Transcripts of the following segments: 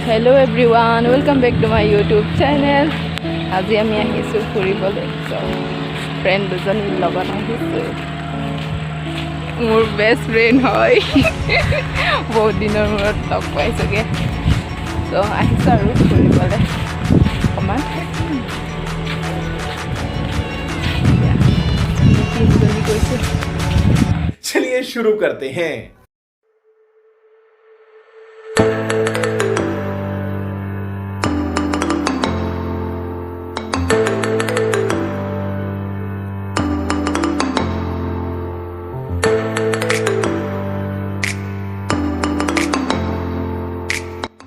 Hello everyone, welcome back to my YouTube channel. আজি আমি আহিছো ফুৰিবলৈ so friend দুজনীৰ লগত আহিছো মোৰ best friend হয় বহুত দিনৰ মূৰত লগ পাইছোগে so আহিছো আৰু ফুৰিবলৈ অকমান चलिए शुरू करते हैं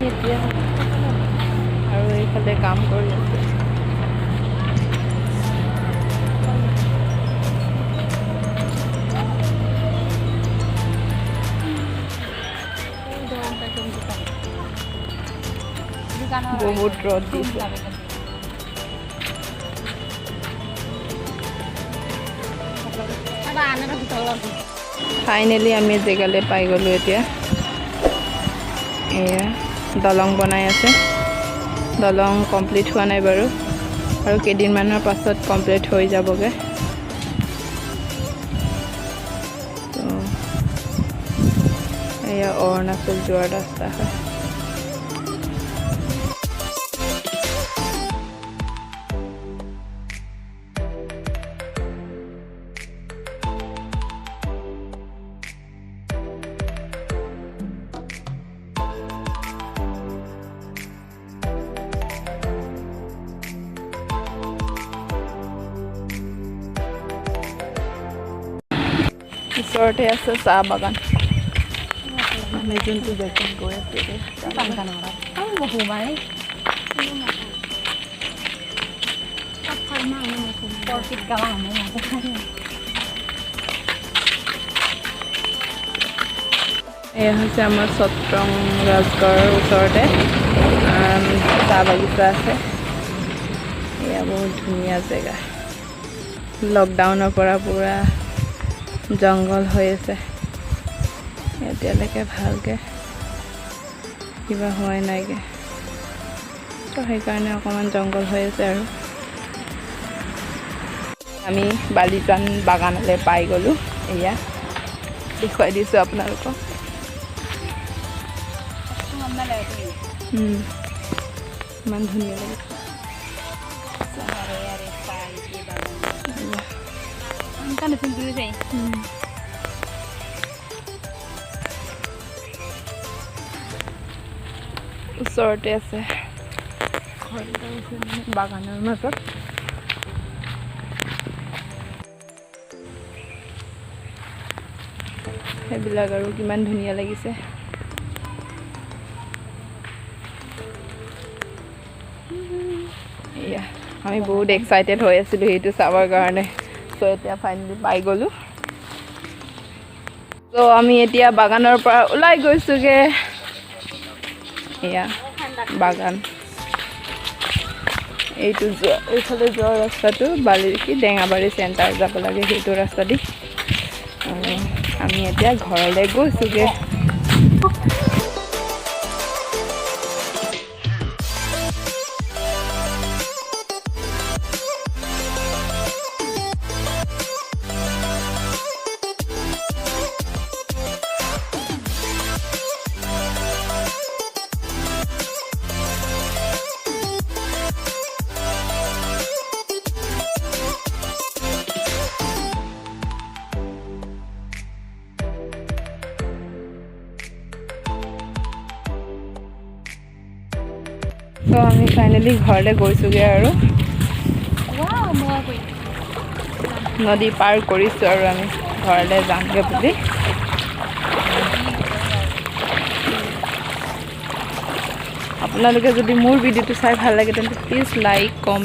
আৰু এইফালে কাম কৰি আছে বহুত ৰ'দ দিছে ফাইনেলি আমি জেগালৈ পাই গ'লোঁ এতিয়া এয়া দলং বনাই আছে দলং কমপ্লিট হোৱা নাই বাৰু আৰু কেইদিনমানৰ পাছত কমপ্লিট হৈ যাবগৈ এয়া অৰুণাচল যোৱাৰ ৰাস্তা হয় ওচৰতে আছে চাহ বাগান আমি যোনটো জেগাত গৈ আছো এয়া হৈছে আমাৰ সত্ৰং ৰাজগড়ৰ ওচৰতে চাহ বাগিচা আছে এয়া বহুত ধুনীয়া জেগা লকডাউনৰ পৰা পুৰা জংগল হৈ আছে এতিয়ালৈকে ভালকৈ কিবা হোৱাই নাইগে তো সেইকাৰণে অকণমান জংগল হৈ আছে আৰু আমি বালিজান বাগানলৈ পাই গ'লোঁ এয়া দেখুৱাই দিছোঁ আপোনালোকক ইমান ধুনীয়া লাগিছে ওচৰতে আছে বাগানৰ মাজত সেইবিলাক আৰু কিমান ধুনীয়া লাগিছে এয়া আমি বহুত এক্সাইটেড হৈ আছিলোঁ সেইটো চাবৰ কাৰণে চ' এতিয়া ফাইনেলি পাই গ'লোঁ চ' আমি এতিয়া বাগানৰ পৰা ওলাই গৈছোঁগৈ এয়া বাগান এইটো যোৱা এইফালে যোৱা ৰাস্তাটো ডেঙাবাৰী চেণ্টাৰ যাব লাগে সেইটো ৰাস্তা দি আমি এতিয়া ঘৰলৈ গৈছোঁগৈ তো আমি ফাইনেলি ঘৰলৈ গৈছোঁগৈ আৰু নদী পাৰ কৰিছোঁ আৰু আমি ঘৰলৈ যামগৈ বুলি আপোনালোকে যদি মোৰ ভিডিঅ'টো চাই ভাল লাগে তেন্তে প্লিজ লাইক কম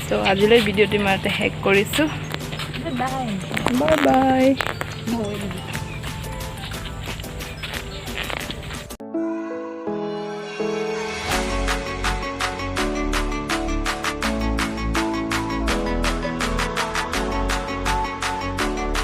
তো আজিলৈ ভিডিঅ'টো ইমানতে শেষ কৰিছোঁ বাই বাই